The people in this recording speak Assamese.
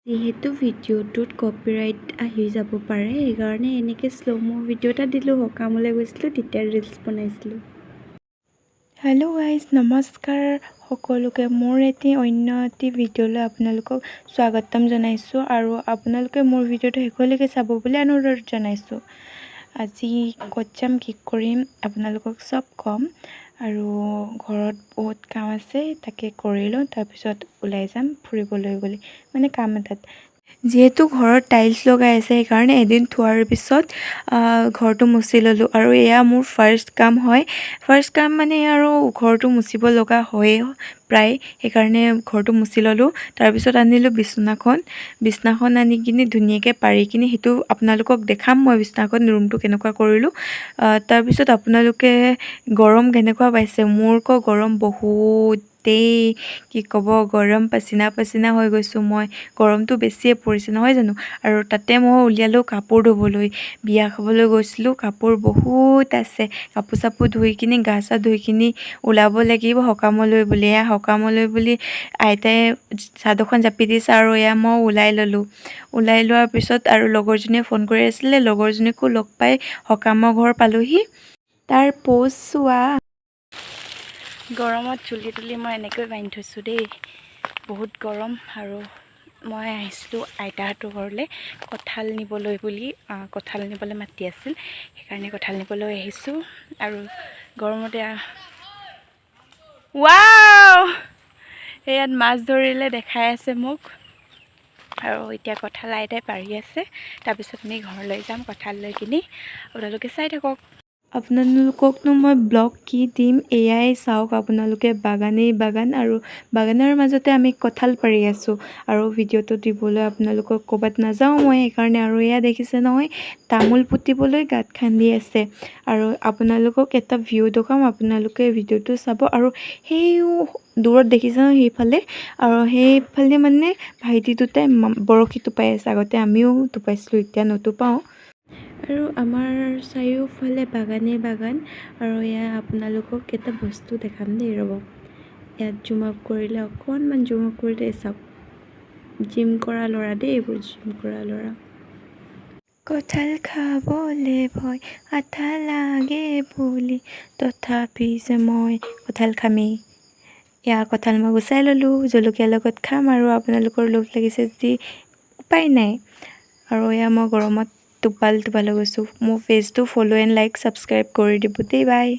যিহেতু ভিডিঅ'টোত কপিৰাইট আহি যাব পাৰে সেইকাৰণে এনেকৈ শ্ল' ভিডিঅ' এটা দিলোঁ। সকামলৈ গৈছিলোঁ তেতিয়া ৰিলছ বনাইছিলোঁ। হেল্ল' গাইজ, নমস্কাৰ সকলোকে। মোৰ এটি অন্য এটি ভিডিঅ'লৈ আপোনালোকক স্বাগতম জনাইছোঁ আৰু আপোনালোকে মোৰ ভিডিঅ'টো শেষলৈকে চাব বুলি অনুৰোধ জনাইছোঁ। আজি ক'ত যাম, কি কৰিম আপোনালোকক চব ক'ম আৰু ঘৰত বহুত কাম আছে তাকে কৰি লওঁ, তাৰপিছত ওলাই যাম ফুৰিবলৈ বুলি, মানে কাম এটাত। যিহেতু ঘৰত টাইলছ লগাই আছে সেইকাৰণে এদিন থোৱাৰ পিছত ঘৰটো মুচি ল'লোঁ আৰু এয়া মোৰ ফাৰ্ষ্ট কাম হয়। ফাৰ্ষ্ট কাম মানে আৰু ঘৰটো মুচিব লগা হয়েই প্ৰায়, সেইকাৰণে ঘৰটো মুচি ল'লোঁ। তাৰপিছত আনিলোঁ বিছনাখন আনি কিনি ধুনীয়াকৈ পাৰি কিনি সেইটো আপোনালোকক দেখাম মই বিছনাখন ৰুমটো কেনেকুৱা কৰিলোঁ। তাৰপিছত আপোনালোকে গৰম কেনেকুৱা পাইছে? মোৰ আকৌ গৰম বহুতেই, কি ক'ব, গৰম পাচিনা হৈ গৈছোঁ মই। গৰমটো বেছিয়ে পৰিছে নহয় জানো? আৰু তাতে মই উলিয়ালোঁ কাপোৰ ধুবলৈ। বিয়া খাবলৈ গৈছিলোঁ, কাপোৰ বহুত আছে। কাপোৰ চাপোৰ ধুই কিনি গা চা ধুই কিনি ওলাব লাগিব সকামলৈ বুলি। এয়া সকামলৈ বুলি আইতাই চাদৰখন জাপি দিছে আৰু এয়া মই ওলাই লোৱাৰ পিছত আৰু লগৰজনীয়ে ফোন কৰি আছিলে, লগৰজনীকো লগ পাই সকামৰ ঘৰ পালোহি। তাৰ প'জ চোৱা। গৰমত চুলি তুলি মই এনেকৈ বান্ধি থৈছোঁ দেই, বহুত গৰম। আৰু মই আহিছিলোঁ আইতাহঁতৰ ঘৰলৈ কঁঠাল নিবলৈ বুলি। কঁঠাল নিবলৈ মাতি আছিল, সেইকাৰণে কঁঠাল নিবলৈ আহিছোঁ। আৰু গৰমতে ৱাও, ইয়াত মাছ ধৰিলে দেখাই আছে মোক। আৰু এতিয়া কঁঠাল আইতাই পাৰি আছে, তাৰপিছত আমি ঘৰলৈ যাম কঁঠাল লৈ কিনি। আপোনালোকে চাই থাকক। আপোনালোককনো মই ব্লগ কি দিম, এয়াই চাওক আপোনালোকে। বাগানেই বাগান আৰু বাগানৰ মাজতে আমি কঁঠাল পাৰি আছোঁ আৰু ভিডিঅ'টো দিবলৈ আপোনালোকক ক'ৰবাত নাযাওঁ মই সেইকাৰণে। আৰু এয়া দেখিছে নহয়, তামোল পুতিবলৈ গাঁত খান্দি আছে। আৰু আপোনালোকক এটা ভিউ দেখাম, আপোনালোকে ভিডিঅ'টো চাব। আৰু সেই দূৰত দেখিছে নহয় সেইফালে, আৰু সেইফালে মানে ভাইটি দুটাই বৰশী টোপাই আছে। আগতে আমিও টোপাইছিলোঁ, এতিয়া নুতুপাওঁ। আৰু আমাৰ চাৰিওফালে বাগানেই বাগান। আৰু এয়া আপোনালোকক এটা বস্তু দেখাম দেই, ৰ'ব। ইয়াত জুম আপ কৰিলে, অকণমান জুম আপ কৰিলে চাওক, জিম কৰা ল'ৰা দেই, এইবোৰ জিম কৰা ল'ৰা। কঁঠাল খাবলে ভয়, আঠা লাগে বুলি, তথাপি যে মই কঁঠাল খামেই। এয়া কঁঠাল মই গুচাই ল'লোঁ, জলকীয়াৰ লগত খাম। আৰু আপোনালোকৰ লোভ লাগিছে যদি উপায় নাই। আৰু এয়া মই গৰমত টোপাল হৈ গৈছোঁ। মোৰ পেজটো ফ'ল' এণ্ড লাইক ছাবস্ক্ৰাইব কৰি দিব দেই, বাই।